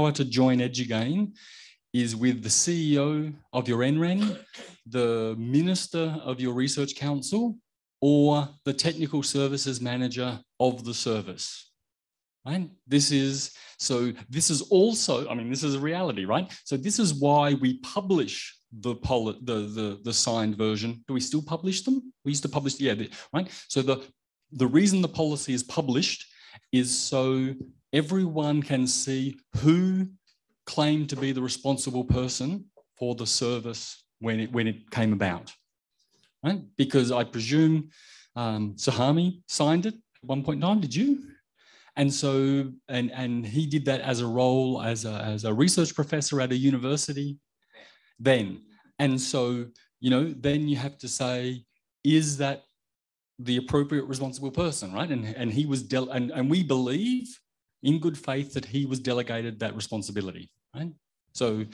power to join EduGAIN is with the CEO of your NREN, the minister of your research council, or the technical services manager of the service. Right? This is also, I mean, this is a reality, right? So this is why we publish the signed version. Do we still publish them? We used to publish, yeah, right? So the reason the policy is published is so everyone can see who claimed to be the responsible person for the service when it came about, right? Because I presume Sahami signed it at one point in time, did you? And so, and he did that as a role as a research professor at a university then. And so, you know, then you have to say, is that the appropriate responsible person, right? And he was, and we believe in good faith that he was delegated that responsibility, right? So,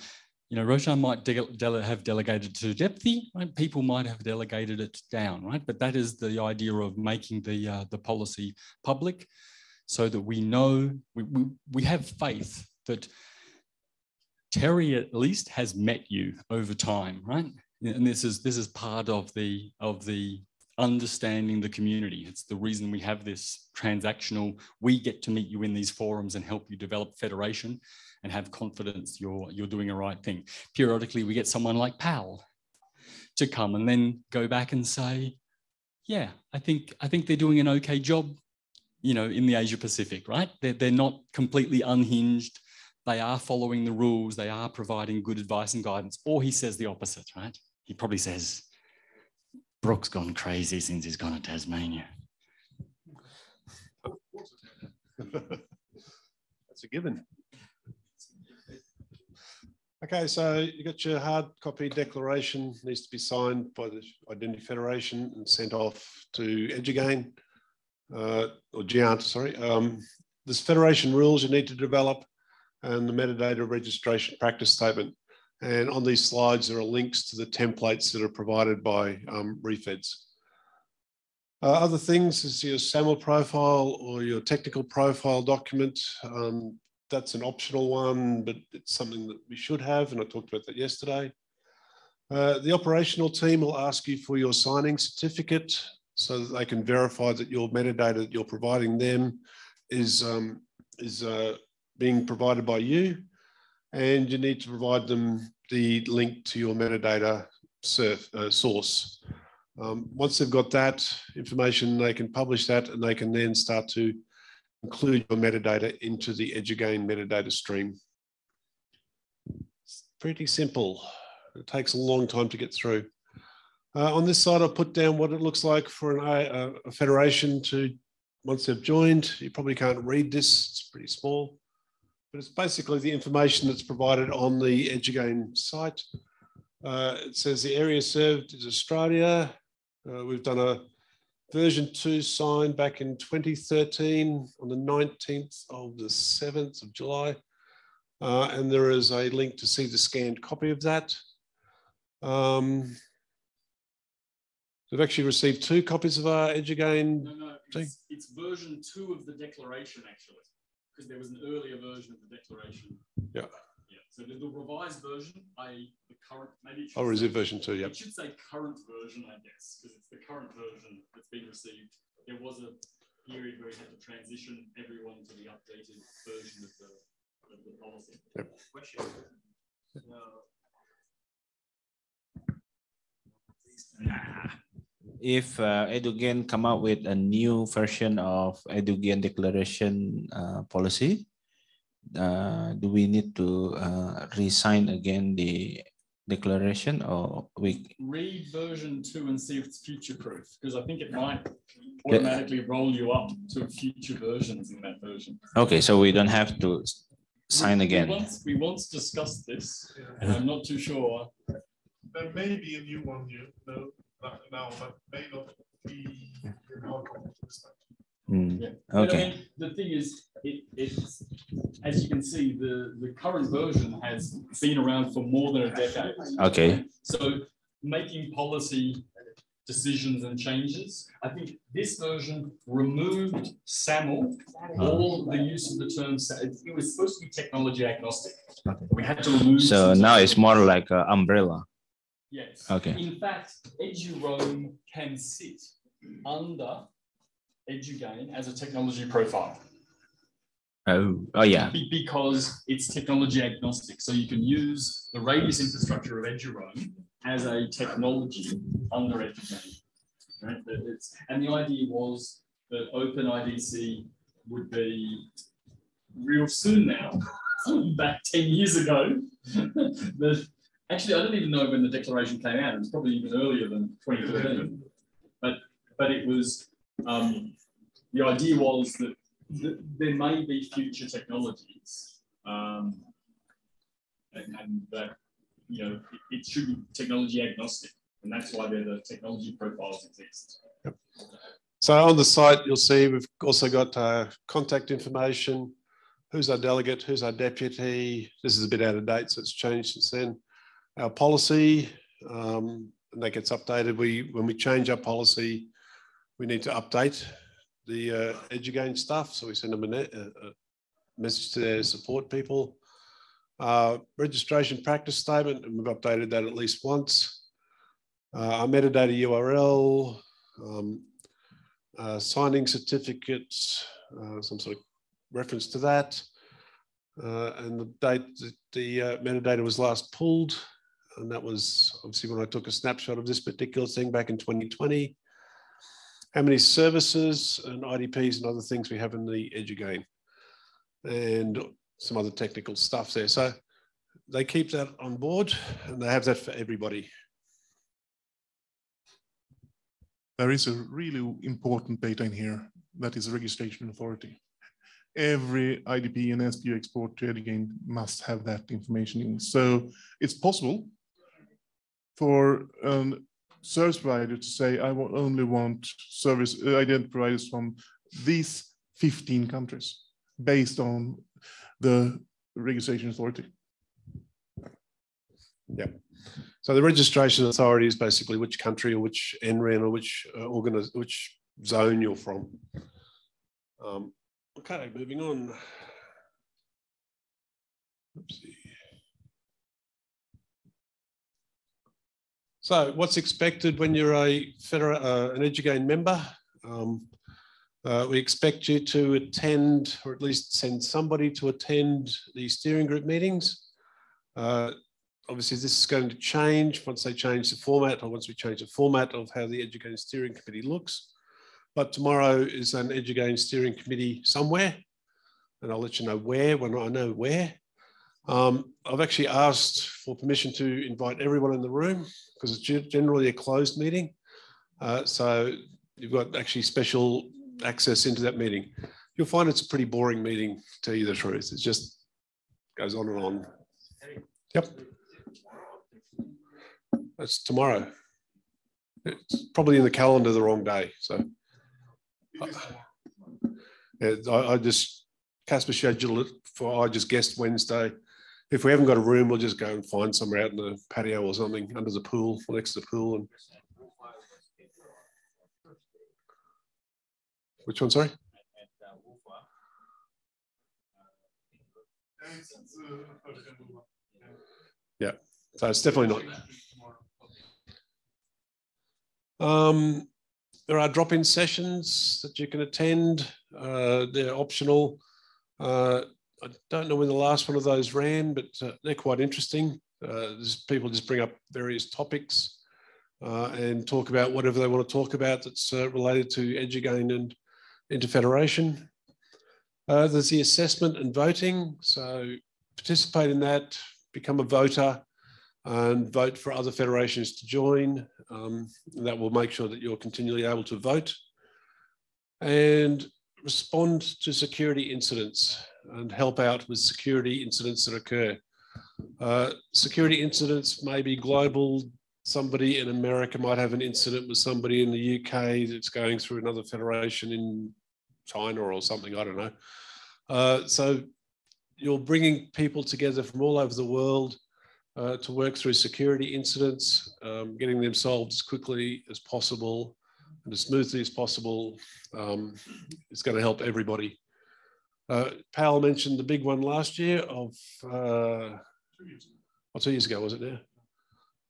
you know, Roshan might have delegated to Depthi, right? People might have delegated it down, right? But that is the idea of making the policy public, so that we know, we have faith that Terry at least has met you over time, right? And this is part of the understanding the community. It's the reason we have this transactional, we get to meet you in these forums and help you develop federation and have confidence you're doing a right thing. Periodically, we get someone like Pal to come and then go back and say, yeah, I think they're doing an okay job, you know, in the Asia Pacific, right? They're not completely unhinged. They are following the rules. They are providing good advice and guidance. Or he says the opposite, right? He probably says, Brooke's gone crazy since he's gone to Tasmania. That's a given. Okay, so you got your hard copy declaration, needs to be signed by the Identity Federation and sent off to EduGAIN. Or GIANT, sorry. There's federation rules you need to develop and the metadata registration practice statement. And on these slides, there are links to the templates that are provided by refeds. Other things is your SAML profile or your technical profile document. That's an optional one, but it's something that we should have, and I talked about that yesterday. The operational team will ask you for your signing certificate, so that they can verify that your metadata that you're providing them is being provided by you, and you need to provide them the link to your metadata source. Once they've got that information, they can publish that, and they can then start to include your metadata into the EduGAIN metadata stream. It's pretty simple. It takes a long time to get through. On this side, I've put down what it looks like for a federation to, once they've joined. You probably can't read this, it's pretty small, but it's basically the information that's provided on the EduGAIN site. It says the area served is Australia. We've done a version 2 sign back in 2013 on the 19th of the 7th of July. And there is a link to see the scanned copy of that. We've actually received 2 copies of our EduGAIN. No, it's version 2 of the declaration, actually, because there was an earlier version of the declaration. Yeah. Yeah. So the revised version, i.e. the current, maybe it should or is it version 2? Yeah. It should say current version, I guess, because it's the current version that's been received. There was a period where we had to transition everyone to the updated version of the policy. Yep. Question. If EduGAIN come up with a new version of EduGAIN declaration policy, do we need to re-sign again the declaration, or we read version 2 and see if it's future-proof? Because I think it might automatically roll you up to future versions in that version. Okay, so we don't have to sign again. We once discussed this, and I'm not too sure. There may be a new one, you know, now, but may not be in our context. Yeah. Okay. I mean, the thing is, it's as you can see, the current version has been around for more than a decade. Okay. So making policy decisions and changes. I think this version removed SAML, all the use of the term. It was supposed to be technology agnostic. Okay. We had to remove. So now it's more like an umbrella. Yes. Okay. In fact, EduRoam can sit under EduGAIN as a technology profile. Oh yeah. Because it's technology agnostic. So you can use the Radius infrastructure of EduRoam as a technology under EduGAIN. Right? And the idea was that OpenIDC would be real soon now, back 10 years ago. Actually, I don't even know when the declaration came out. It was probably even earlier than 2013. But it was, the idea was that there may be future technologies, and that, you know, it should be technology agnostic, and that's why the technology profiles exist. Yep. So on the site, you'll see we've also got contact information, who's our delegate, who's our deputy. This is a bit out of date, so it's changed since then. Our policy, and that gets updated. When we change our policy, we need to update the EduGAIN stuff, so we send them a message to their support people. Registration practice statement, and we've updated that at least once. Our metadata URL, signing certificates, some sort of reference to that, and the date that the metadata was last pulled, and that was obviously when I took a snapshot of this particular thing back in 2020. How many services and IDPs and other things we have in the EduGAIN, and some other technical stuff there. So they keep that on board, and they have that for everybody. There is a really important data in here, that is registration authority. Every IDP and SPU export to EduGAIN must have that information in. So it's possible for service provider to say, I only want service identity providers from these 15 countries based on the registration authority. Yeah. So the registration authority is basically which country or which NREN or which which zone you're from. Okay, moving on. Oopsie. So what's expected when you're an EduGAIN member? We expect you to attend, or at least send somebody to attend the steering group meetings. Obviously, this is going to change once they change the format, or once we change the format of how the EduGAIN steering committee looks. But tomorrow is an EduGAIN steering committee somewhere, and I'll let you know where when I know where. I've actually asked for permission to invite everyone in the room because it's generally a closed meeting. So you've got actually special access into that meeting. You'll find it's a pretty boring meeting, to tell you the truth. It just goes on and on. Yep. That's tomorrow. It's probably in the calendar the wrong day. So yeah, I just Casper scheduled it for, I just guessed Wednesday. If we haven't got a room, we'll just go and find somewhere out in the patio or something under the pool, or next to the pool. And which one, sorry? Yeah, so it's definitely not. There are drop-in sessions that you can attend. They're optional. I don't know when the last one of those ran, but they're quite interesting. People just bring up various topics and talk about whatever they want to talk about that's related to EduGAIN and Interfederation. There's the assessment and voting. So participate in that, become a voter, and vote for other federations to join. That will make sure that you're continually able to vote. And respond to security incidents and help out with security incidents that occur. Security incidents may be global. Somebody in America might have an incident with somebody in the UK that's going through another federation in China or something, I don't know. So you're bringing people together from all over the world to work through security incidents, getting them solved as quickly as possible and as smoothly as possible. It's going to help everybody. Pal mentioned the big one last year of 2 years ago, was it now?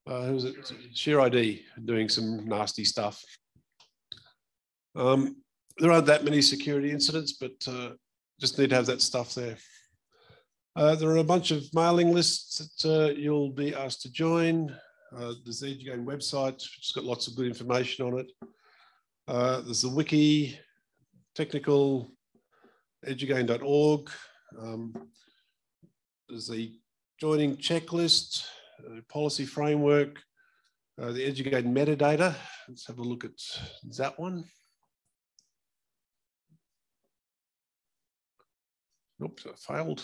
Who was it? Share ID, doing some nasty stuff. There aren't that many security incidents, but just need to have that stuff there. There are a bunch of mailing lists that you'll be asked to join. There's the EduGAIN website, which has got lots of good information on it. There's the wiki, technical, edugain.org. There's the joining checklist, policy framework, the EduGAIN metadata. Let's have a look at that one. Oops, I failed.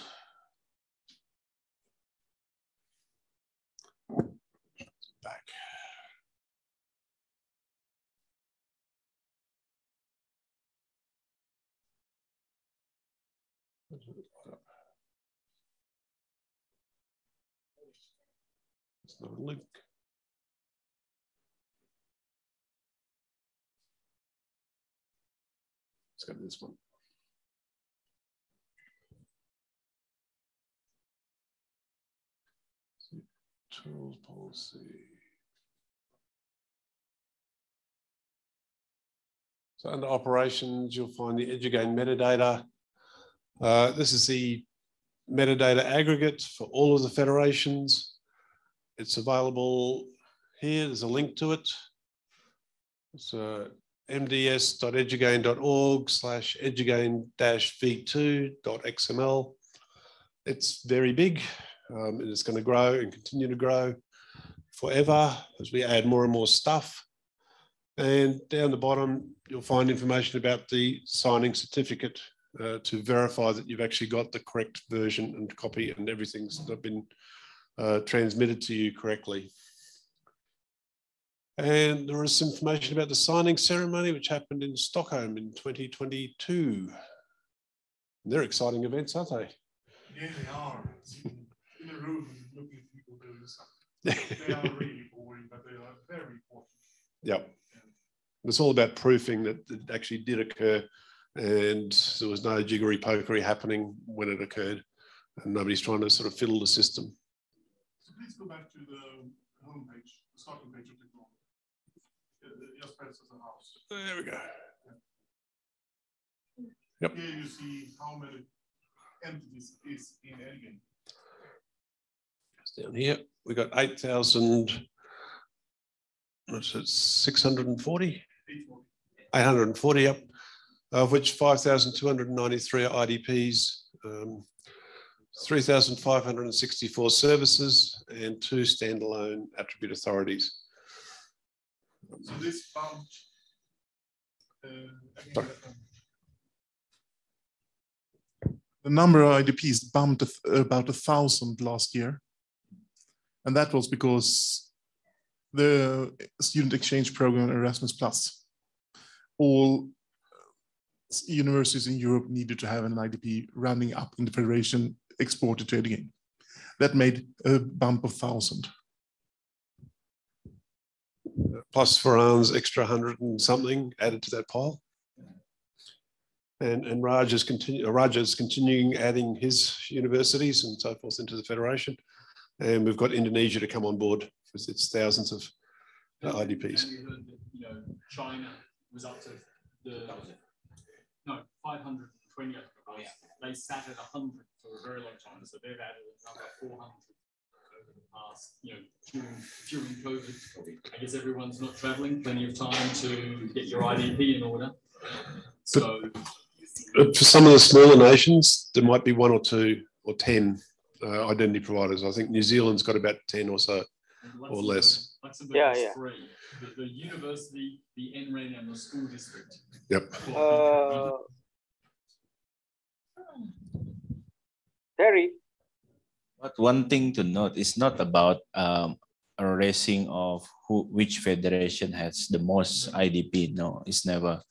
Back. It's not a link. Let's go to this one. Tools policy. So under operations, you'll find the EduGAIN metadata. This is the metadata aggregate for all of the federations. It's available here. There's a link to it. It's mds.edugain.org/edugain-v2.xml. It's very big. And it's going to grow and continue to grow forever as we add more and more stuff. And down the bottom, you'll find information about the signing certificate to verify that you've actually got the correct version and copy and everything's been transmitted to you correctly. And there is information about the signing ceremony, which happened in Stockholm in 2022. And they're exciting events, aren't they? Yeah, they are. In a room looking at people doing something. They are really boring, but they are very important. Yep. It's all about proofing that it actually did occur and there was no jiggery pokery happening when it occurred and nobody's trying to sort of fiddle the system. So please go back to the homepage, the starting page of the blog. Just press as a house. There we go. Yep. Here you see how many entities is in EduGAIN. Down here, we got 8,640? 840, yep. Of which 5,293 are IDPs, 3,564 services, and 2 standalone attribute authorities. So this bumped. The number of IDPs bumped about 1,000 last year. And that was because the student exchange program Erasmus Plus, all universities in Europe needed to have an IDP running up in the federation exported to EduGAIN. That made a bump of 1,000. Plus Farhan's extra 100 and something added to that pile. And Raj is continuing adding his universities and so forth into the federation. And we've got Indonesia to come on board with its thousands of IDPs. And we heard that, you know, China was up to the 520. They sat at 100 for a very long time, so they've added another 400 over the past, you know, during COVID. I guess everyone's not traveling, plenty of time to get your IDP in order. So, but for some of the smaller nations, there might be 1 or 2 or 10 identity providers. I think New Zealand's got about 10 or so, or less. Luxembourg is 3. The university, the NREN, and the school district. Yep. Terry. But one thing to note is not about a racing of which federation has the most IDP. No, it's never.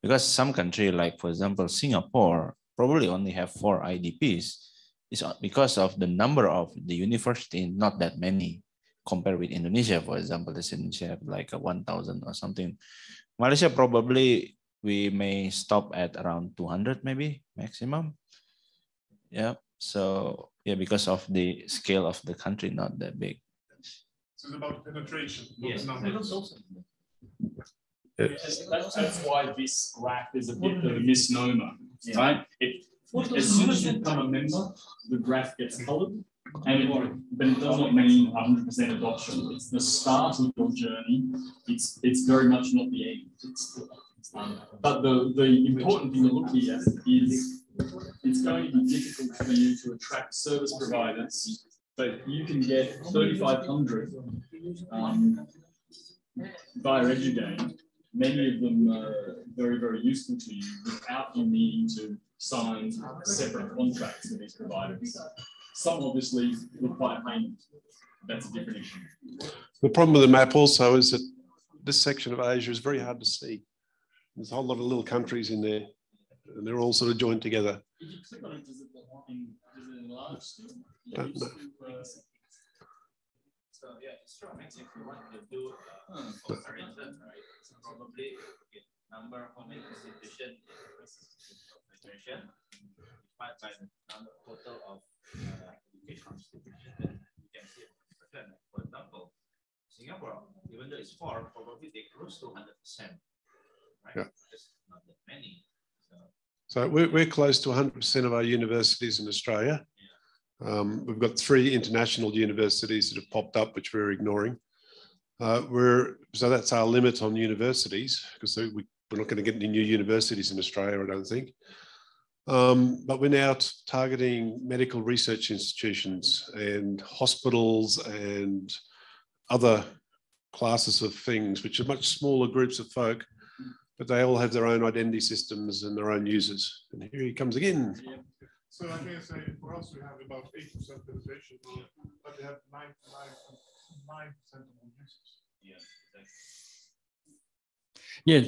Because some country, like for example, Singapore, probably only have 4 IDPs. It's because of the number of the university, not that many compared with Indonesia, for example. Indonesia have like a 1,000 or something. Malaysia probably we may stop at around 200 maybe maximum. Yeah. So yeah, because of the scale of the country, not that big. So it's about penetration. Yes. That's why this graph is a bit of a misnomer, right? As soon as you become a member, the graph gets colored, but it does not mean 100% adoption. It's the start of your journey. It's very much not the end. But the important thing to look here is it's going to be difficult for you to attract service providers, but you can get 3,500 via EduGAIN. Many of them are very, very useful to you without you needing to sign separate contracts with these providers. Some obviously require payment. That's a different issue. The problem with the map also is that this section of Asia is very hard to see. There's a whole lot of little countries in there, and they're all sort of joined together. If you click on it, does it enlarge still? No. So yeah, it's true. If you want to do comparison, right? So probably number of institutions federation divided by the number total of educational institutions, then you can see a percent. For example, Singapore, even though it's 4, probably they close to 100%. Right? Yeah. Just not that many. So we're close to 100% of our universities in Australia. We've got 3 international universities that have popped up, which we're ignoring. So that's our limit on universities, because we're not going to get any new universities in Australia, I don't think. But we're now targeting medical research institutions and hospitals and other classes of things, which are much smaller groups of folk, but they all have their own identity systems and their own users. And here he comes again. So I can say for us, we have about 8% penetration, but we have 99% of all users. Yeah.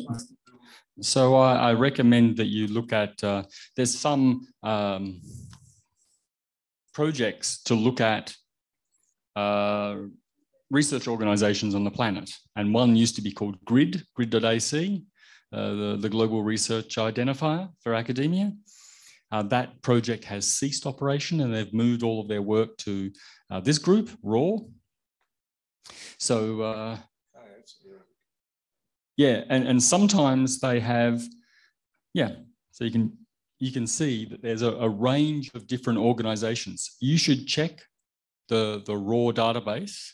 So I recommend that you look at, there's some projects to look at research organizations on the planet. And one used to be called grid.ac, the Global Research Identifier for Academia. That project has ceased operation and they've moved all of their work to this group, RAW. So, yeah, and sometimes they have, yeah, so you can see that there's a range of different organizations. You should check the RAW database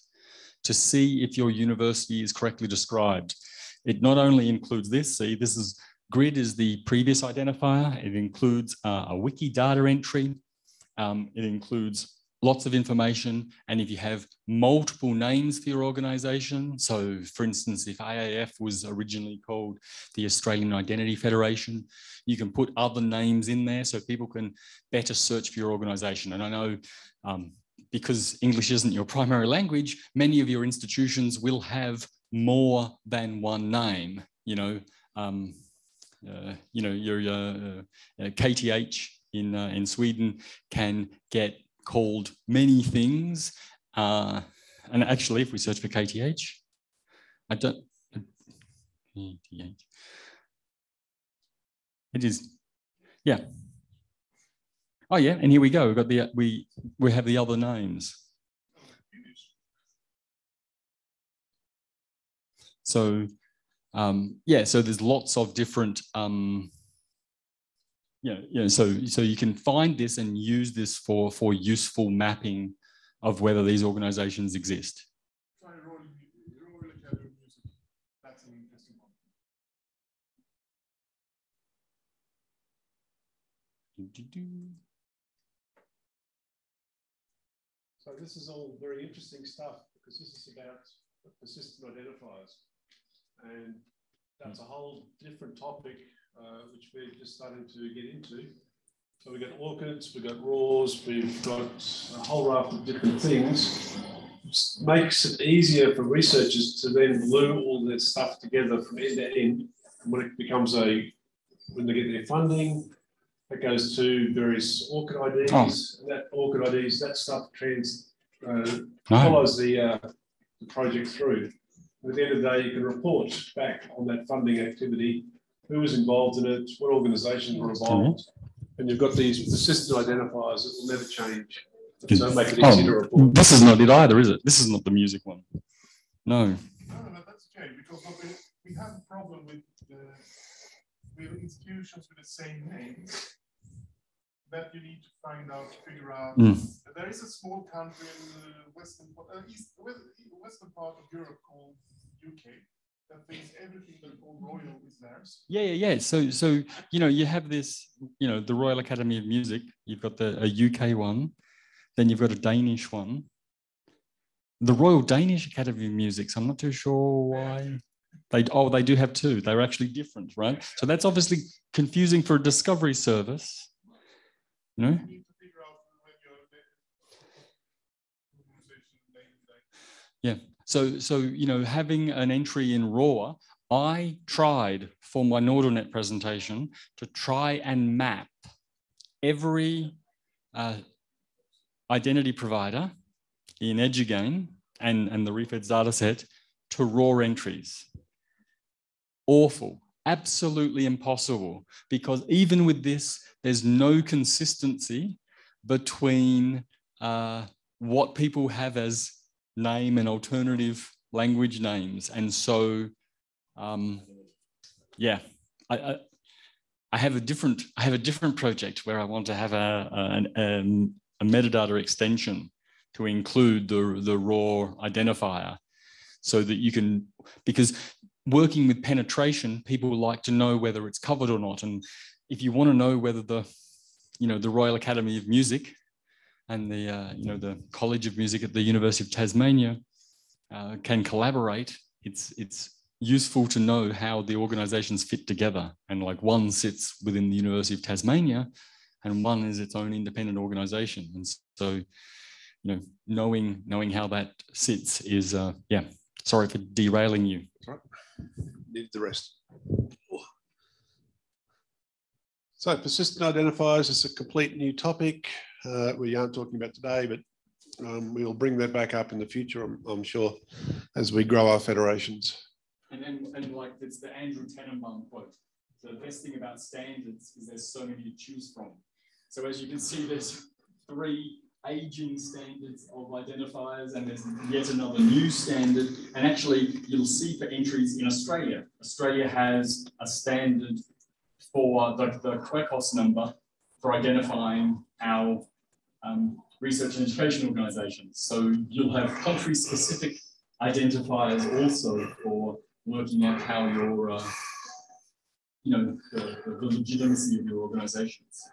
to see if your university is correctly described. It not only includes this, see, this is GRID is the previous identifier. It includes a wiki data entry. It includes lots of information. And if you have multiple names for your organization, so for instance, if AAF was originally called the Australian Identity Federation, you can put other names in there so people can better search for your organization. And I know because English isn't your primary language, many of your institutions will have more than one name, your KTH in Sweden can get called many things. And actually, if we search for KTH, KTH. It is, yeah. Oh yeah, and here we go. We've got the we have the other names. So yeah, so there's lots of different so you can find this and use this for useful mapping of whether these organizations exist. That's an interesting one. So this is all very interesting stuff because this is about persistent identifiers. And that's a whole different topic, which we're just starting to get into. So we've got ORCIDs, we've got RAWs, we've got a whole raft of different things. It makes it easier for researchers to then glue all this stuff together from end to end. And when it becomes when they get their funding, That goes to various ORCID IDs. And that ORCID IDs, that stuff follows the project through. At the end of the day, you can report back on that funding activity, who was involved in it, what organisations were involved, and you've got these persistent identifiers that will never change. So make it easy to report. This is not it either, is it? This is not the music one. No. No, that's okay, because we have a problem with institutions with the same name that you need to find out, figure out. There is a small country in the western part of Europe called UK that thinks everything that called royal is theirs. Yeah. So you know, you have this, you know, the Royal Academy of Music. You've got a UK one, then you've got a Danish one. The Royal Danish Academy of Music. So I'm not too sure why. They do have two. They're actually different, right? So that's obviously confusing for a discovery service. You know? Yeah. So you know, having an entry in RAW, I tried for my NordleNet presentation to try and map every identity provider in EduGAIN and the refeds dataset to raw entries. Awful, absolutely impossible, because even with this, there's no consistency between what people have as name and alternative language names. And so, yeah, I have a different project where I want to have a metadata extension to include the raw identifier, so that you can, because working with penetration, people like to know whether it's covered or not. And if you want to know whether the Royal Academy of Music and the College of Music at the University of Tasmania can collaborate, it's useful to know how the organizations fit together. And like one sits within the University of Tasmania and one is its own independent organization. And so, you know, knowing how that sits is, yeah, sorry for derailing you. That's right. Need the rest. So persistent identifiers is a complete new topic we aren't talking about today, but we'll bring that back up in the future, I'm sure, as we grow our federations. And like it's the Andrew Tannenbaum quote. So the best thing about standards is there's so many to choose from. So as you can see, there's 3 aging standards of identifiers, and there's yet another new standard. And actually, you'll see for entries in Australia. Australia has a standard for the QECOS number for identifying our research and education organisations. So you'll have country-specific identifiers also for working out how your, the legitimacy of your organisations.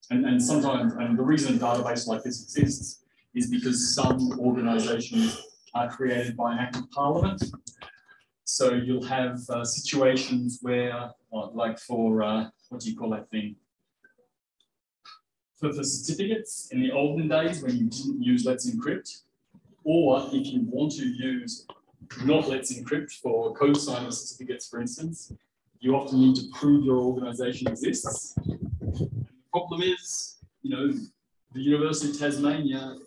And sometimes, and the reason a database like this exists is because some organisations are created by an act of parliament. So you'll have situations where, like for, what do you call that thing? For certificates in the olden days when you didn't use Let's Encrypt, or if you want to use not Let's Encrypt for code signing certificates, for instance, you often need to prove your organisation exists. The problem is, the University of Tasmania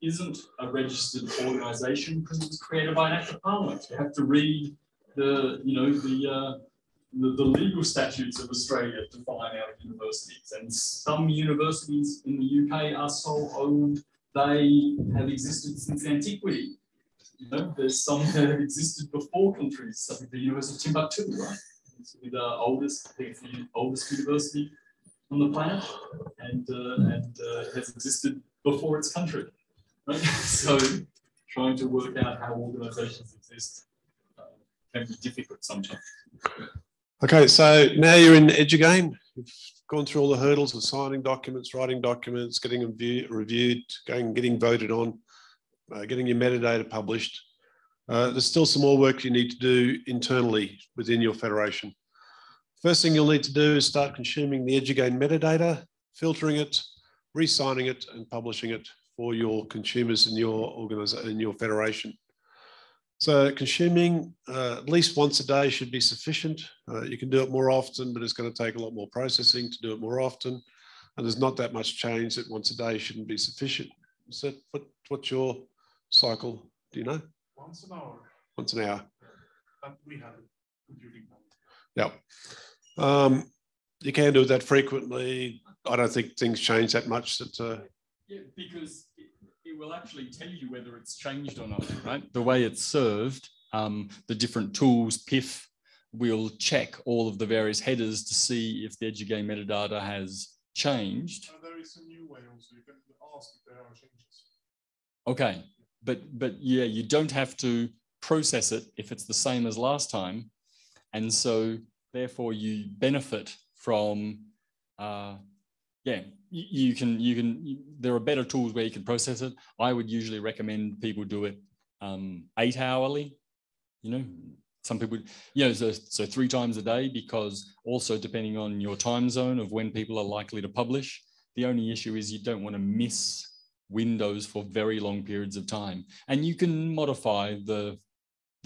isn't a registered organisation because it was created by an act of parliament. You have to read the legal statutes of Australia to find out universities. And some universities in the UK are so old they have existed since antiquity. There's some that have existed before countries, such as the University of Timbuktu, right? It's the oldest university on the planet, and has existed before its country. Right? So trying to work out how organisations exist can be difficult sometimes. Okay, so now you're in EduGAIN. You've gone through all the hurdles of signing documents, writing documents, getting them reviewed, getting voted on, getting your metadata published. There's still some more work you need to do internally within your federation. First thing you'll need to do is start consuming the EduGAIN metadata, filtering it, re-signing it, and publishing it for your consumers in your federation. So consuming at least once a day should be sufficient. You can do it more often, but it's going to take a lot more processing to do it more often. And there's not that much change that once a day shouldn't be sufficient. So what's your cycle? Do you know? Once an hour. Once an hour. But we have computing. Yeah. You can do it that frequently. I don't think things change that much. Yeah, because it will actually tell you whether it's changed or not, right? The way it's served, the different tools, PIF, will check all of the various headers to see if the EduGAIN metadata has changed. There is a new way also. You can ask if there are changes. Okay, but yeah, you don't have to process it if it's the same as last time. And so therefore you benefit from, yeah, you can, there are better tools where you can process it. I would usually recommend people do it 8 hourly, you know, some people, you know, so 3 times a day, because also depending on your time zone of when people are likely to publish, the only issue is you don't want to miss windows for very long periods of time. And you can modify the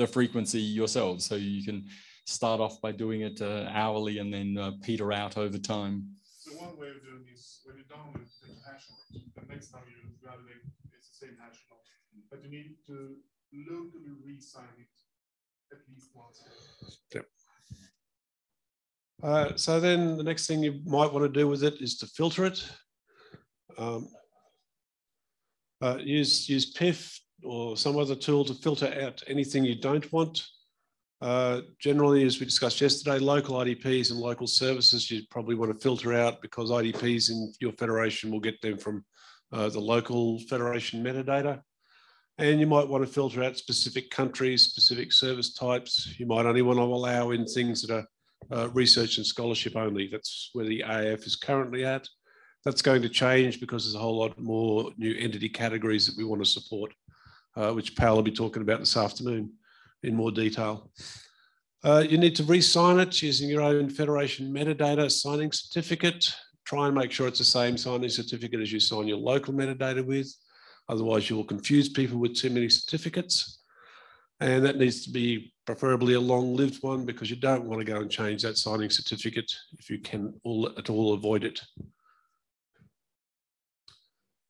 frequency yourselves. So you can start off by doing it hourly and then peter out over time. So one way of doing is when you download, take a hash on it. The next time you validate, it's the same hash on it. But you need to locally re-sign it at least once. Yep. So then the next thing you might want to do with it is to filter it. Use PIF or some other tool to filter out anything you don't want. Generally, as we discussed yesterday, local IDPs and local services you probably want to filter out, because IDPs in your federation will get them from the local federation metadata. And you might want to filter out specific countries, specific service types. You might only want to allow in things that are research and scholarship only. That's where the AF is currently at. That's going to change because there's a whole lot more new entity categories that we want to support, which Pal will be talking about this afternoon in more detail. You need to re-sign it using your own federation metadata signing certificate. Try and make sure it's the same signing certificate as you sign your local metadata with. Otherwise, you will confuse people with too many certificates. And that needs to be preferably a long-lived one, because you don't want to go and change that signing certificate if you can at all avoid it.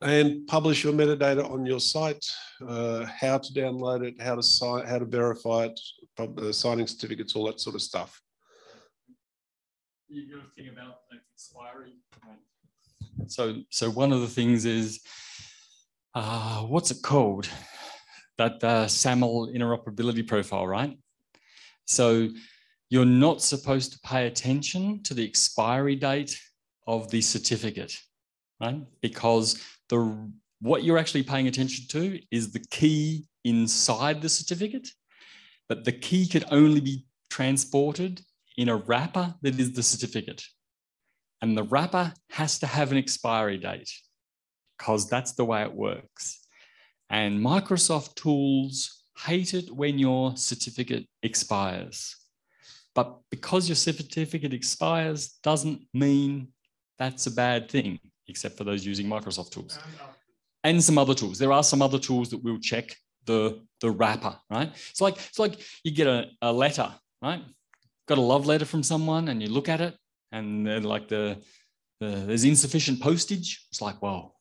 And publish your metadata on your site, how to download it, how to verify it, signing certificates, all that sort of stuff. You're going to think about expiry. So one of the things is, what's it called? That SAML interoperability profile, right? So you're not supposed to pay attention to the expiry date of the certificate, right? Because what you're actually paying attention to is the key inside the certificate, but the key could only be transported in a wrapper that is the certificate. And the wrapper has to have an expiry date, because that's the way it works. And Microsoft tools hate it when your certificate expires. But because your certificate expires doesn't mean that's a bad thing, except for those using Microsoft tools. And some other tools. There are some other tools that will check the wrapper, right? It's like you get a letter, right? Got a love letter from someone and you look at it and then like there's insufficient postage. It's like, well,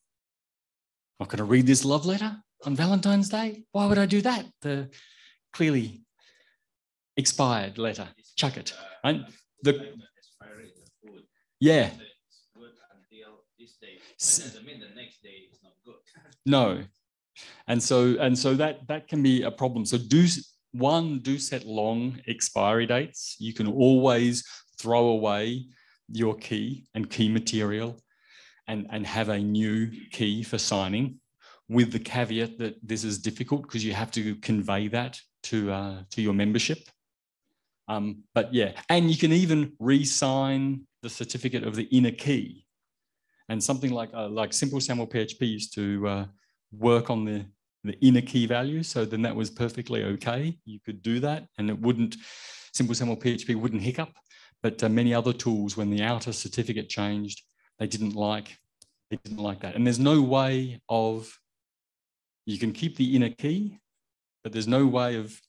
I'm not going to read this love letter on Valentine's Day. Why would I do that? The clearly expired letter, chuck it, right? Yeah. Doesn't mean the next day is not good. No, and so that can be a problem. So do set long expiry dates. You can always throw away your key and key material and have a new key for signing, with the caveat that this is difficult because you have to convey that to your membership. But yeah, and you can even re-sign the certificate of the inner key. And something like Simple SAML PHP used to work on the inner key value. So then that was perfectly okay. You could do that and it wouldn't, Simple SAML PHP wouldn't hiccup. But many other tools, when the outer certificate changed, they didn't like that. And there's no way of, you can keep the inner key, but there's no way of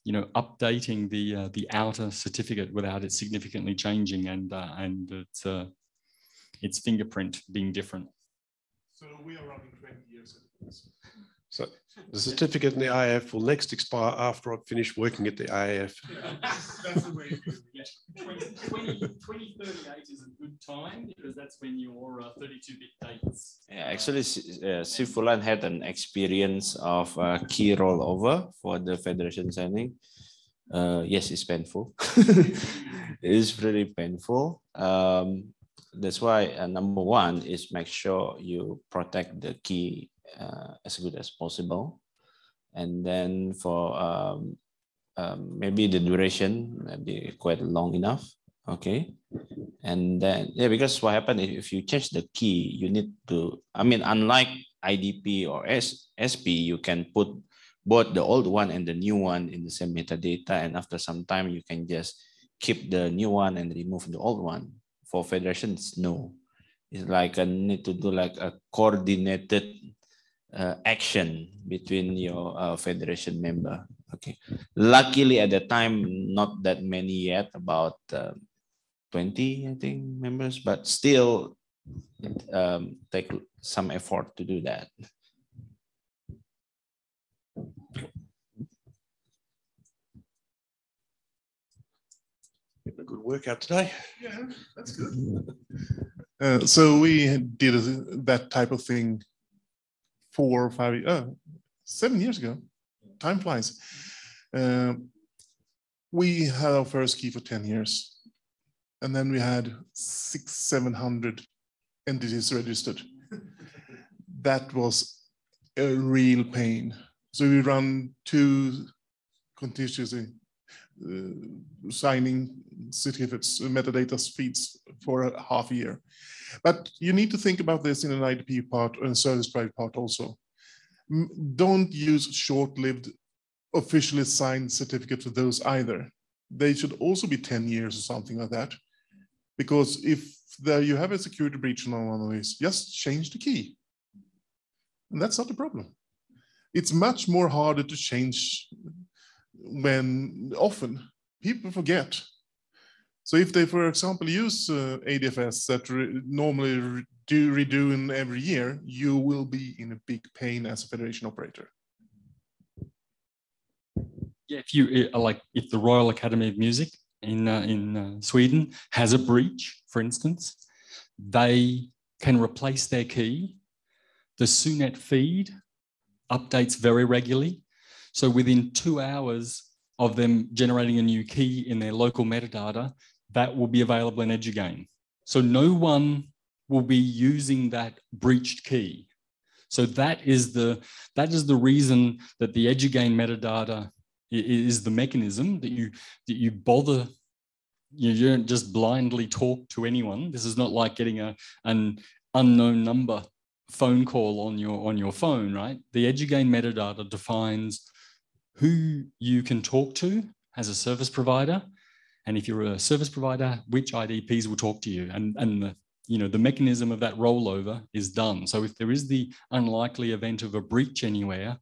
you know, updating the outer certificate without it significantly changing and its fingerprint being different. So we are running 20 years. So the certificate in the AF will next expire after I've finished working at the AF. Yeah, that's the way to do it. Yeah. 2038 is a good time because that's when your 32-bit dates. Yeah, actually, Sifulan had an experience of key rollover for the federation signing. Yes, it's painful. It's very painful. That's why number one is make sure you protect the key as good as possible. And then for maybe the duration maybe quite long enough. Okay. And then, yeah, because what happened if you change the key, you need to, I mean, unlike IDP or SP, you can put both the old one and the new one in the same metadata. And after some time, you can just keep the new one and remove the old one. For federations, no. It's like I need to do like a coordinated action between your federation member. Okay. Luckily at the time, not that many yet, about 20, I think, members, but still take some effort to do that. Getting a good workout today. Yeah, that's good. So we did that type of thing 4 or 5, 7 years ago. Time flies. We had our first key for 10 years. And then we had 600-700 entities registered. That was a real pain. So we run 2 continuously signing certificates, metadata feeds for a half a year. But you need to think about this in an IDP part and service provider part also. Don't use short-lived officially signed certificates for those either. They should also be 10 years or something like that. Because if you have a security breach on one of these, just change the key. And that's not a problem. It's much more harder to change when often people forget. So if they, for example, use ADFS that normally redo every year, you will be in a big pain as a federation operator. Yeah, if the Royal Academy of Music in Sweden has a breach, for instance, they can replace their key. The SUNET feed updates very regularly. So within 2 hours of them generating a new key in their local metadata, that will be available in EduGAIN. So no one will be using that breached key. So that is the reason that the EduGAIN metadata is the mechanism that you bother. You don't just blindly talk to anyone. This is not like getting an unknown number phone call on your phone, right? The EduGAIN metadata defines who you can talk to as a service provider, and if you're a service provider, which IDPs will talk to you, and the mechanism of that rollover is done. So if there is the unlikely event of a breach anywhere,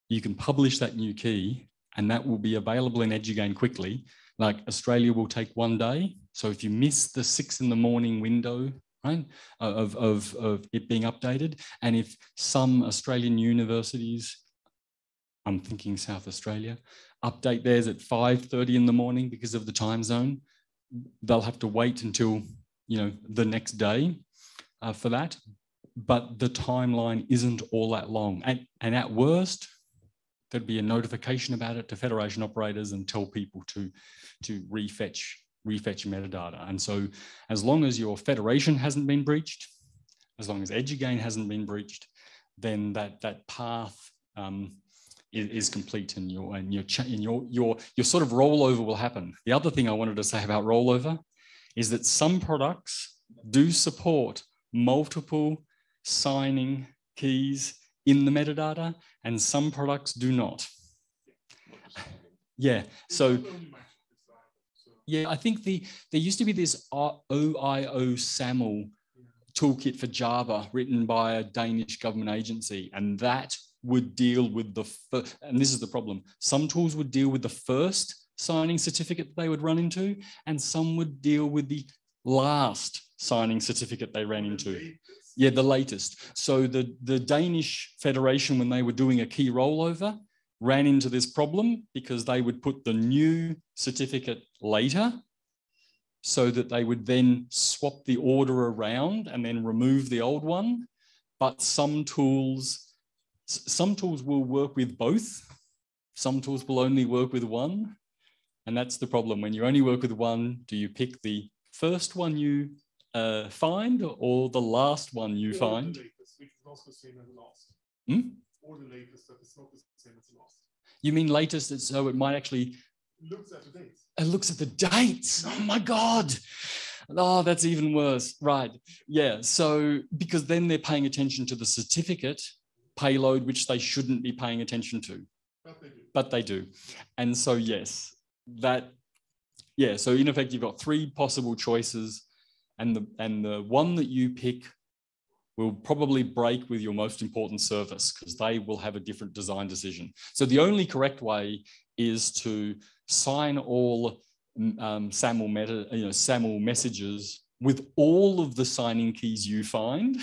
you can publish that new key, and that will be available in EduGAIN quickly. Like Australia will take 1 day. So if you miss the 6 in the morning window, right, of it being updated, and if some Australian universities, I'm thinking South Australia, update theirs at 5:30 in the morning because of the time zone, they'll have to wait until the next day for that. But the timeline isn't all that long, and at worst, there'd be a notification about it to federation operators and tell people to refetch metadata. And so as long as your federation hasn't been breached, as long as EduGAIN hasn't been breached, then that path is complete, and your sort of rollover will happen. The other thing I wanted to say about rollover is that some products do support multiple signing keys in the metadata, and some products do not. Yeah, so yeah, I think there used to be this OIO SAML toolkit for Java written by a Danish government agency, and that would deal with and this is the problem, some tools would deal with the first signing certificate they would run into, and some would deal with the last signing certificate they ran into. Yeah, the latest. So the Danish Federation, when they were doing a key rollover, ran into this problem because they would put the new certificate later so that they would then swap the order around and then remove the old one. But some tools will work with both. Some tools will only work with one. And that's the problem. When you only work with one, do you pick the first one you find or the last one you find? The latest, which is also the same as the last. Hmm? Or the latest that is not the same as the last. You mean latest, so it might actually... Looks at the dates. It looks at the dates. Oh my God. Oh, that's even worse. Right. Yeah. So, because then they're paying attention to the certificate payload, which they shouldn't be paying attention to. But they do. And so, yes, so in effect, you've got three possible choices, and the one that you pick will probably break with your most important service because they will have a different design decision. So the only correct way is to sign all SAML messages with all of the signing keys you find.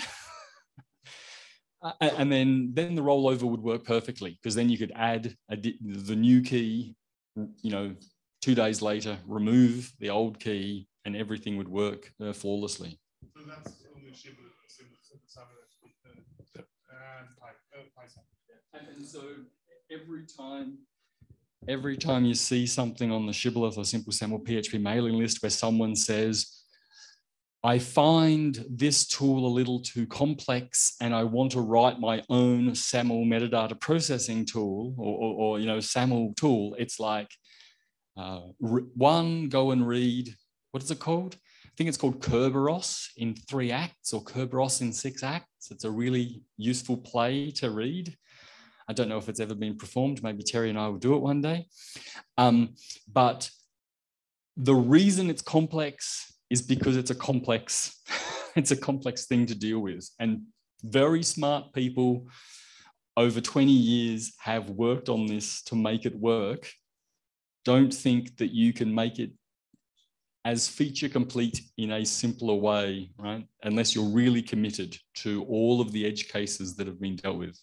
And then the rollover would work perfectly, because then you could add the new key, 2 days later, remove the old key, and everything would work flawlessly. So that's only simple and so every time you see something on the Shibboleth or Simple SAML PHP mailing list where someone says, I find this tool a little too complex and I want to write my own SAML metadata processing tool or SAML tool, it's like, one, go and read, what is it called? I think it's called Kerberos in 3 acts or Kerberos in 6 acts. It's a really useful play to read. I don't know if it's ever been performed. Maybe Terry and I will do it one day. But the reason it's complex is because it's a complex thing to deal with. And very smart people over 20 years have worked on this to make it work. Don't think that you can make it as feature complete in a simpler way, right? Unless you're really committed to all of the edge cases that have been dealt with.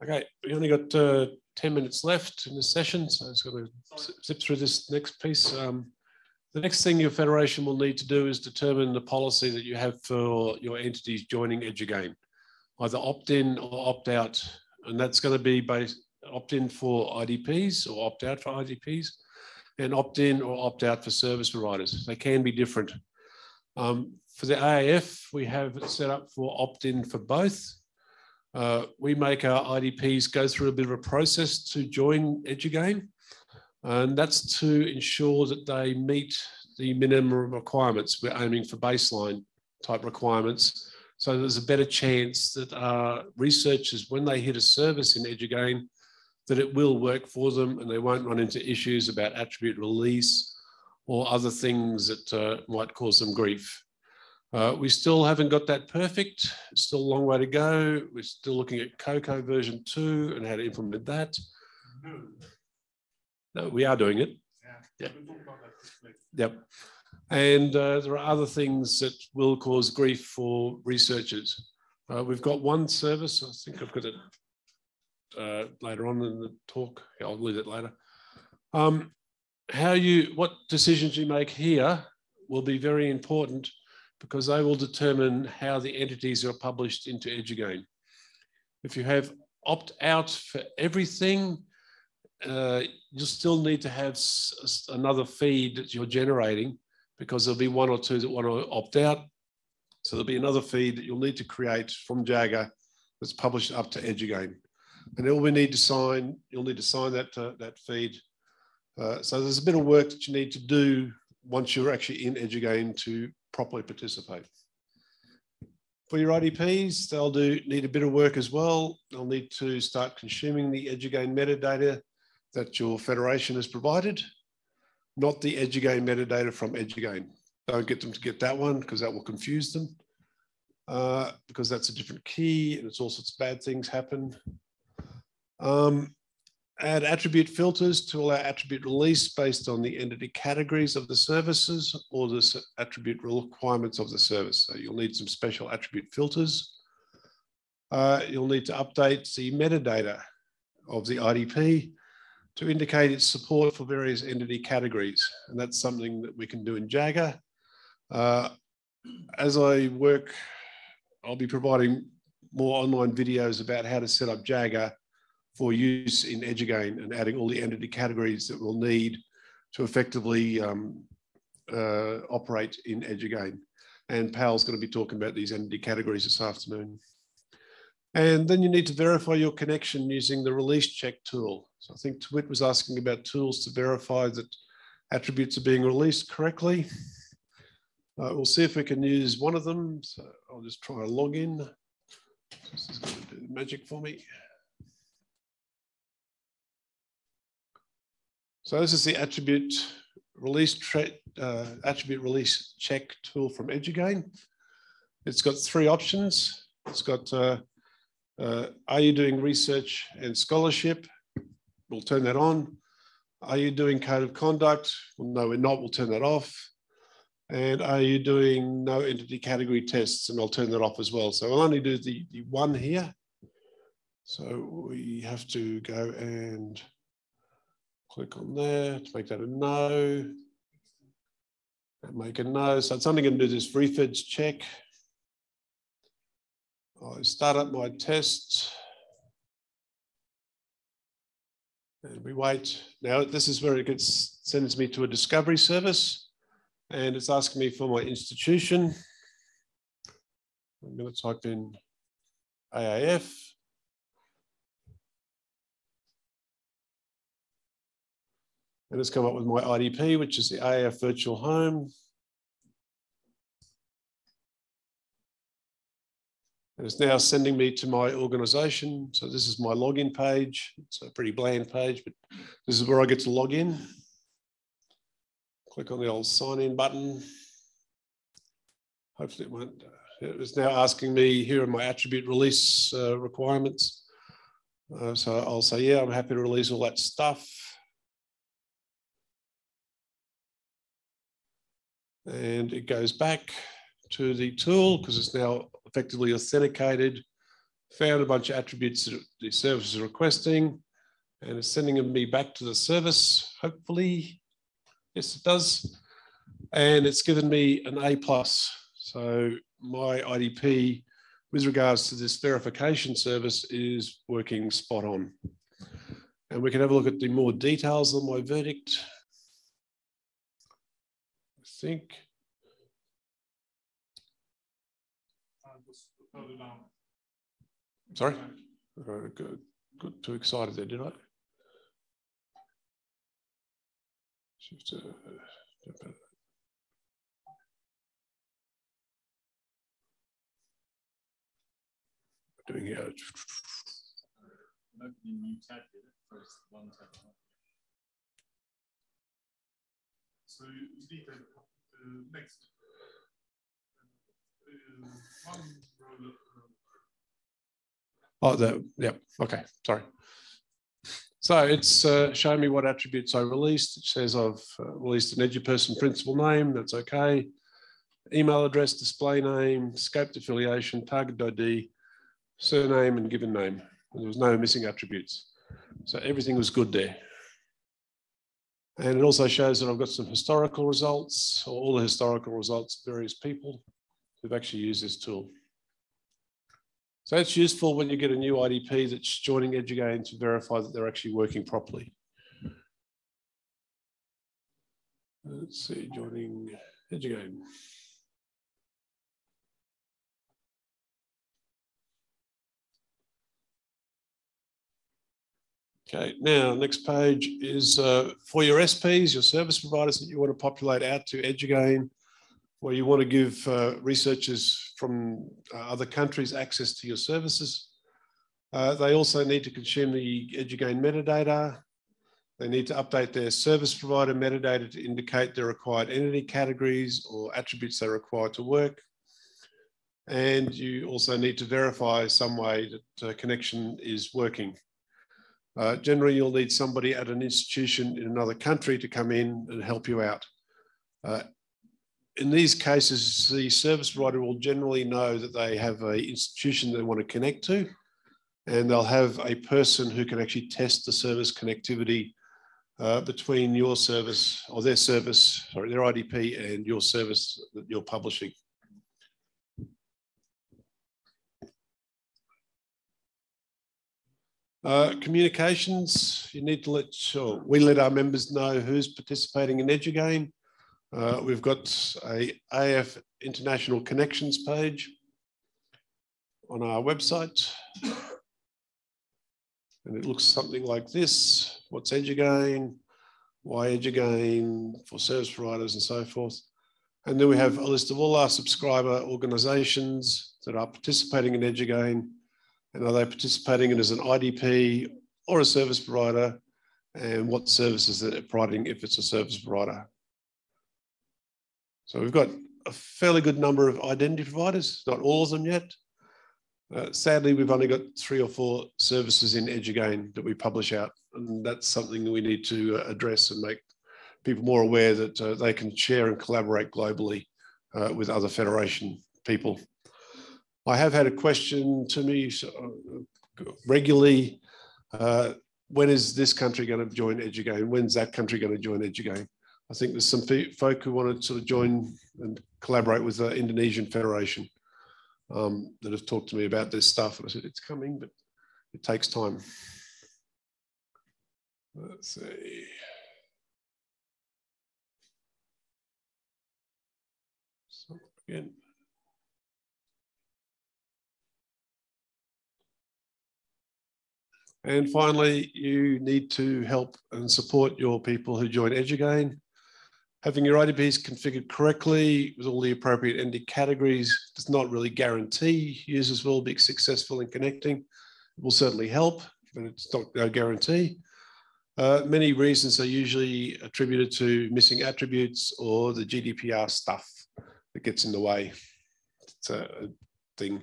Okay, we only got 10 minutes left in this session, so I'm just going to zip through this next piece. The next thing your federation will need to do is determine the policy that you have for your entities joining EduGAIN, either opt-in or opt-out, and that's going to be based opt-in for IDPs or opt-out for IDPs, and opt-in or opt-out for service providers. They can be different. For the AAF, we have it set up for opt-in for both. We make our IDPs go through a bit of a process to join EduGAIN, and that's to ensure that they meet the minimum requirements. We're aiming for baseline type requirements. So there's a better chance that researchers, when they hit a service in EduGAIN, that it will work for them and they won't run into issues about attribute release or other things that might cause them grief. We still haven't got that perfect. It's still a long way to go. We're still looking at Cocoa version 2 and how to implement that. No, we are doing it. Yeah. Yep. And there are other things that will cause grief for researchers. We've got one service. I think I've got it later on in the talk. Yeah, I'll leave it later. What decisions you make here will be very important, because they will determine how the entities are published into EduGAIN. If you have opt-out for everything, you'll still need to have another feed that you're generating, because there'll be one or two that want to opt out. So there'll be another feed that you'll need to create from Jagger that's published up to EduGAIN. And all we need to sign, you'll need to sign that feed. So there's a bit of work that you need to do once you're actually in EduGAIN to properly participate. For your IDPs, they'll need a bit of work as well. They'll need to start consuming the EduGAIN metadata that your federation has provided, not the EduGAIN metadata from EduGAIN. Don't get them to get that one, because that will confuse them. because that's a different key and it's all sorts of bad things happen. Add attribute filters to allow attribute release based on the entity categories of the services or the attribute requirements of the service. So you'll need some special attribute filters. You'll need to update the metadata of the IDP to indicate its support for various entity categories. And that's something that we can do in Jagger. As I work, I'll be providing more online videos about how to set up Jagger for use in EduGAIN and adding all the entity categories that we'll need to effectively operate in EduGAIN. And Pal's going to be talking about these entity categories this afternoon. And then you need to verify your connection using the release check tool. So I think Twit was asking about tools to verify that attributes are being released correctly. We'll see if we can use one of them. So I'll just try to log in. This is going to do the magic for me. So this is the attribute release check tool from EduGAIN. It's got 3 options. It's got are you doing research and scholarship? We'll turn that on. Are you doing code of conduct? Well, no, we're not. We'll turn that off. And are you doing no entity category tests? And I'll turn that off as well. So we'll only do the one here. So we have to go and click on there to make that a no. And make a no. So it's only going to do this refeds check. I start up my test. And we wait. Now this is where it sends me to a discovery service. And it's asking me for my institution. I'm going to type in AAF. And it's come up with my IDP, which is the AAF virtual home. And it's now sending me to my organization. So this is my login page. It's a pretty bland page, but this is where I get to log in. Click on the old sign in button. Hopefully it won't. It's now asking me, here are my attribute release requirements. So I'll say, yeah, I'm happy to release all that stuff. And it goes back to the tool because it's now effectively authenticated, found a bunch of attributes that the service is requesting, and it's sending me back to the service, hopefully. Yes, it does. And it's given me an A+. So my IDP with regards to this verification service is working spot on. And we can have a look at the more details of my verdict. I think. Sorry? Got too excited there, did I? Doing here. So you need next one Oh, yeah. Okay. Sorry. So it's showing me what attributes I released. It says I've released an EduPerson principal name. That's okay. Email address, display name, scoped affiliation, target ID, surname, and given name. And there was no missing attributes. So everything was good there. And it also shows that I've got some historical results, or all the historical results of various people who've actually used this tool. So it's useful when you get a new IDP that's joining EduGAIN to verify that they're actually working properly. Let's see, joining EduGAIN. Okay, now next page is for your SPs, your service providers that you want to populate out to EduGAIN, where you want to give researchers from other countries access to your services. They also need to consume the EduGAIN metadata. They need to update their service provider metadata to indicate their required entity categories or attributes they're required to work. And you also need to verify some way that connection is working. Generally, you'll need somebody at an institution in another country to come in and help you out. In these cases, the service provider will generally know that they have an institution they want to connect to, and they'll have a person who can actually test the service connectivity between your service or their service, sorry, their IDP and your service that you're publishing. Communications, you need to we let our members know who's participating in EduGAIN. We've got a AF International Connections page on our website. And it looks something like this. What's EduGAIN? Why EduGAIN for service providers and so forth. And then we have a list of all our subscriber organizations that are participating in EduGAIN. And are they participating in as an IDP or a service provider? And what services they're providing if it's a service provider. So we've got a fairly good number of identity providers, not all of them yet. Sadly, we've only got 3 or 4 services in EduGAIN that we publish out. And that's something that we need to address and make people more aware that they can share and collaborate globally with other federation people. I have had a question to me regularly, when is this country going to join EduGAIN? When's that country going to join EduGAIN? I think there's some folk who want to sort of join and collaborate with the Indonesian Federation that have talked to me about this stuff. And I said, it's coming, but it takes time. Let's see. So again. And finally, you need to help and support your people who join EduGAIN. Having your IDPs configured correctly with all the appropriate ND categories does not really guarantee users will be successful in connecting. It will certainly help, but it's not no guarantee. Many reasons are usually attributed to missing attributes or the GDPR stuff that gets in the way. It's a thing.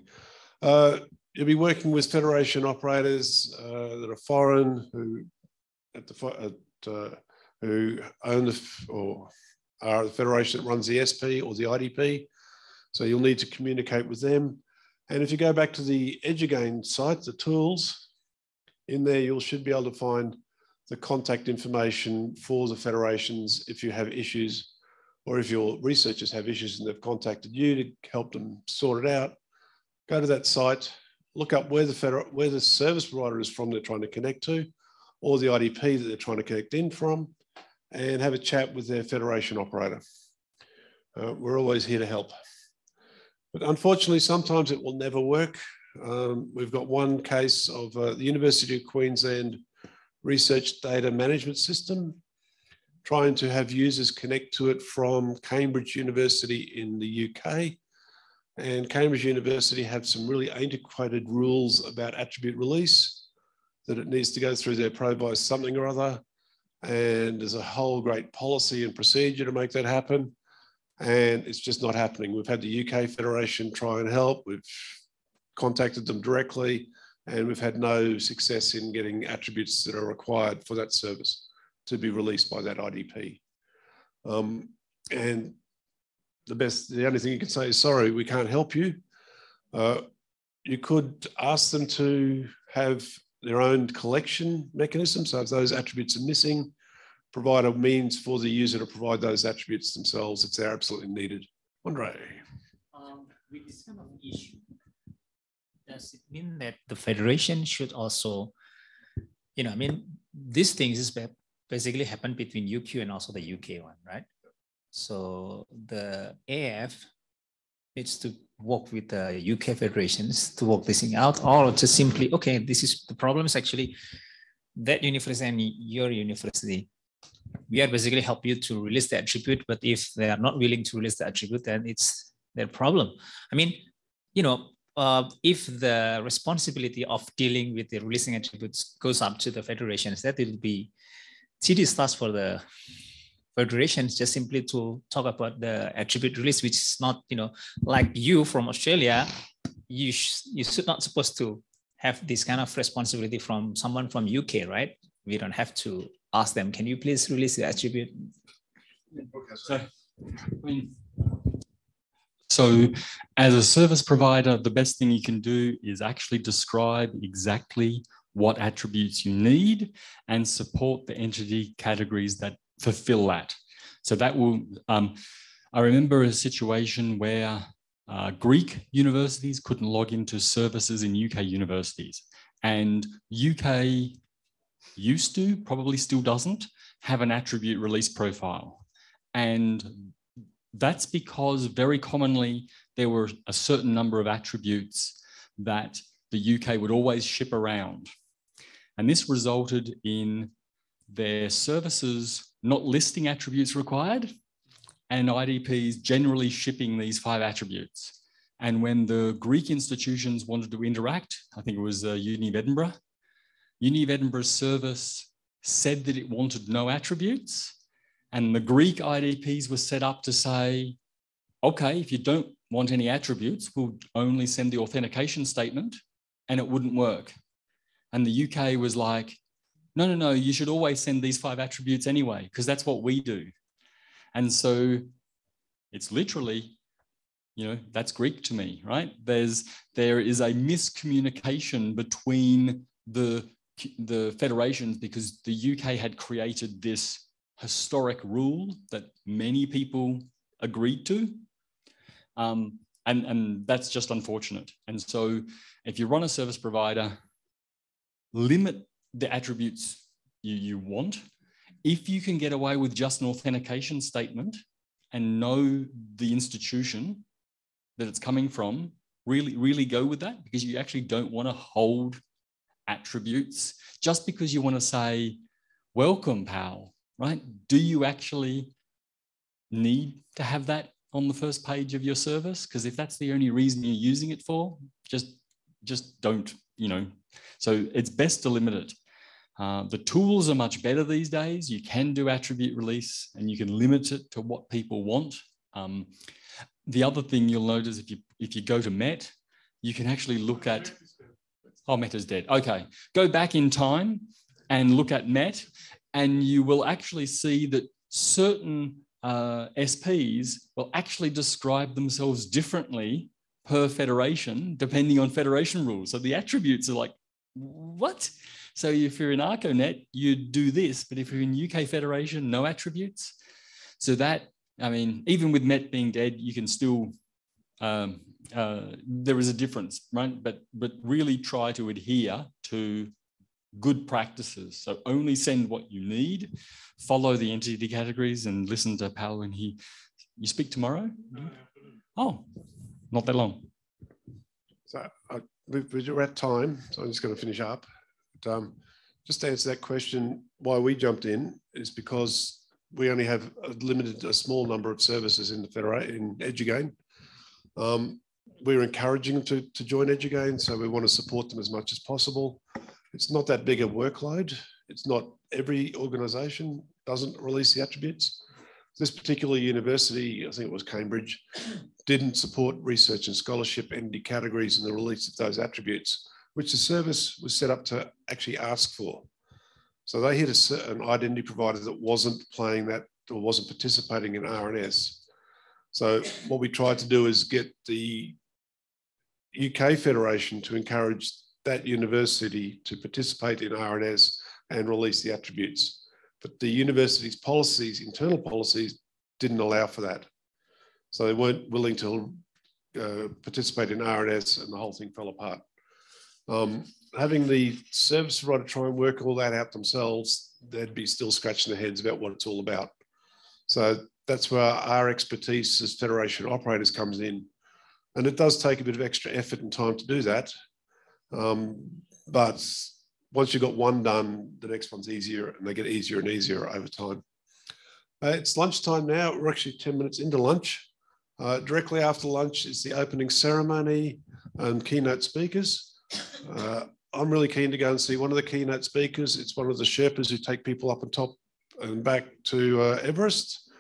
You'll be working with federation operators that are foreign who own or are the federation that runs the SP or the IDP. So you'll need to communicate with them. And if you go back to the EduGAIN site, the tools, in there you should be able to find the contact information for the federations if you have issues, or if your researchers have issues and they've contacted you to help them sort it out. Go to that site, look up where the service provider is from they're trying to connect to, or the IDP that they're trying to connect in from, and have a chat with their federation operator. We're always here to help. But unfortunately, sometimes it will never work. We've got one case of the University of Queensland Research Data Management System trying to have users connect to it from Cambridge University in the UK. And Cambridge University have some really antiquated rules about attribute release, that it needs to go through their Provis something or other. And there's a whole great policy and procedure to make that happen. And it's just not happening. We've had the UK Federation try and help. We've contacted them directly, and we've had no success in getting attributes that are required for that service to be released by that IDP. And the only thing you can say is, sorry, we can't help you. You could ask them to have their own collection mechanism. So if those attributes are missing, provide a means for the user to provide those attributes themselves if they're absolutely needed. Andre. With this kind of issue, does it mean that the federation should also, I mean, these things is basically happen between UQ and also the UK one, right? So the AF needs to work with the UK federations to work this thing out, or just simply, okay, this is the problem is actually that university and your university. We are basically help you to release the attribute, but if they are not willing to release the attribute, then it's their problem. I mean, if the responsibility of dealing with the releasing attributes goes up to the federations, that will be tedious task for the federations just simply to talk about the attribute release, which is not, like you from Australia, you should not supposed to have this kind of responsibility from someone from UK, right? We don't have to ask them, can you please release the attribute? So as a service provider, the best thing you can do is actually describe exactly what attributes you need and support the entity categories that fulfill that. So that will, I remember a situation where Greek universities couldn't log into services in UK universities, and UK used to, probably still doesn't, have an attribute release profile. And that's because very commonly there were a certain number of attributes that the UK would always ship around. And this resulted in their services not listing attributes required and IDPs generally shipping these 5 attributes. And when the Greek institutions wanted to interact, I think it was Uni of Edinburgh, Uni of Edinburgh's service said that it wanted no attributes, and the Greek IDPs were set up to say, okay, if you don't want any attributes, we'll only send the authentication statement, and it wouldn't work. And the UK was like, no, you should always send these 5 attributes anyway, because that's what we do. And so it's literally, that's Greek to me, right? There is a miscommunication between the federations because the UK had created this historic rule that many people agreed to. And that's just unfortunate. And so if you run a service provider, limit the attributes you want. If you can get away with just an authentication statement and know the institution that it's coming from, really go with that, because you actually don't want to hold attributes just because you want to say, welcome, pal, right? Do you actually need to have that on the first page of your service? Because if that's the only reason you're using it for, just don't, So it's best to limit it. The tools are much better these days. You can do attribute release and you can limit it to what people want. The other thing you'll notice if you go to Met, you can actually look at, Met is dead. Okay, go back in time and look at Met, and you will actually see that certain SPs will actually describe themselves differently per federation, depending on federation rules. So the attributes are like, what? So if you're in ARCONet, you do this, but if you're in UK Federation, no attributes. So that, even with Met being dead, you can still, there is a difference, right? But really try to adhere to good practices. So only send what you need, follow the entity categories, and listen to Pal when you speak tomorrow? Oh, not that long. So we're at time, so I'm just going to finish up. But, just to answer that question, why we jumped in is because we only have a small number of services in in EduGAIN. We're encouraging them to join EduGAIN, so we want to support them as much as possible. It's not that big a workload. It's not every organisation doesn't release the attributes. This particular university, I think it was Cambridge, didn't support research and scholarship entity categories in the release of those attributes, which the service was set up to actually ask for. So they hit an identity provider that wasn't playing that or wasn't participating in RNS. So what we tried to do is get the UK Federation to encourage that university to participate in RNS and release the attributes. But the university's policies, internal policies, didn't allow for that. So they weren't willing to participate in RNS, and the whole thing fell apart. Having the service provider try and work all that out themselves, they'd be still scratching their heads about what it's all about. So that's where our expertise as Federation operators comes in. And it does take a bit of extra effort and time to do that. But once you've got one done, the next one's easier, and they get easier and easier over time. It's lunchtime now. We're actually 10 minutes into lunch. Directly after lunch is the opening ceremony and keynote speakers. I'm really keen to go and see one of the keynote speakers. It's one of the Sherpas who take people up on top and back to Everest.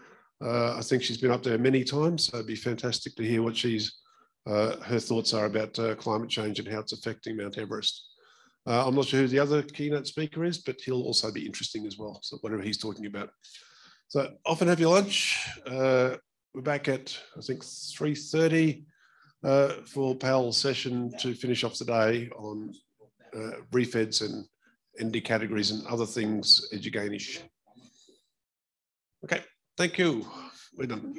I think she's been up there many times, so it'd be fantastic to hear what her thoughts are about climate change and how it's affecting Mount Everest. I'm not sure who the other keynote speaker is, but he'll also be interesting as well, so whatever he's talking about. So off and have your lunch. We're back at, I think, 3:30 for Pal's session to finish off the day on refeds and ND categories and other things EduGAIN-ish. Okay, thank you. We're done.